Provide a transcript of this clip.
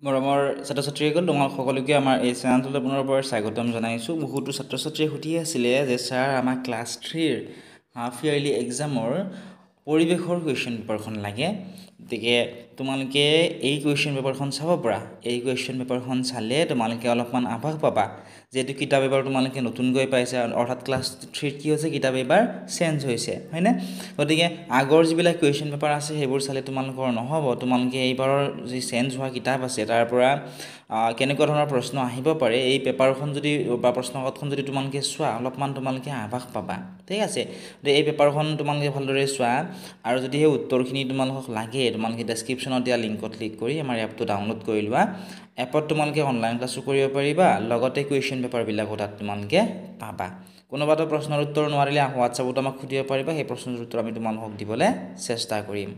মৰমৰ ছাত্ৰ-ছাত্ৰীসকল তোমালোক সকলোকে আমাৰ এই চেনেলটোলৈ পুনৰবাৰ স্বাগতম জনাইছোঁ। বহুতো ছাত্ৰ-ছাত্ৰীয়ে সুধি আছিলে যে ছাৰ আমাৰ ক্লাছ 3ৰ হাফ ইয়াৰলি এক্সামৰ পৰিৱেশৰ কুৱেশ্যন পেপাৰখন লাগে। গতিকে তোমালোকে এই কুৱেশ্যন পেপাৰখন চাব পৰা। এই কুৱেশ্যন পেপাৰখন চালে তোমালোকে অলপমান আভাস পাবা যিহেতু কিতাপ এবাৰ তোমালোকে নতুনকৈ পাইছা, অৰ্থাৎ ক্লাছ 3ত কি হৈছে কিতাপ এবাৰ চেঞ্জ হৈছে, হয়নে? গতিকে আগৰ যিবিলাক কুৱেশ্যন পেপাৰ আছে সেইবোৰ চালে তোমালোকৰ নহ'ব। তোমালোকে এইবাৰৰ যি চেঞ্জ হোৱা কিতাপ আছে তাৰ পৰা কেনেকুৱা ধৰণৰ প্ৰশ্ন আহিব পাৰে এই পেপাৰখন যদি বা প্ৰশ্নকাকতখন যদি তোমালোকে চোৱা অলপমান তোমালোকে আভাস পাবা, ঠিক আছে? গতিকে এই পেপাৰখন তোমালোকে ভালদৰে চোৱা আৰু যদি সেই উত্তৰখিনি তোমালোকক লাগে তোমালোকে ডেছক্ৰিপশ্যনত দিয়া লিংকত ক্লিক কৰি আমাৰ এপটো ডাউনলোড কৰি লোৱা। এপত তোমালোকে অনলাইন ক্লাছো কৰিব পাৰিবা, লগতে কুৱেশ্যন পেপাৰবিলাকো তাত তোমালোকে পাবা। কোনোবাটো প্ৰশ্নৰ উত্তৰ নোৱাৰিলে হোৱাটছআপত আমাক সুধিব পাৰিবা, সেই প্ৰশ্নৰ উত্তৰ আমি তোমালোকক দিবলৈ চেষ্টা কৰিম।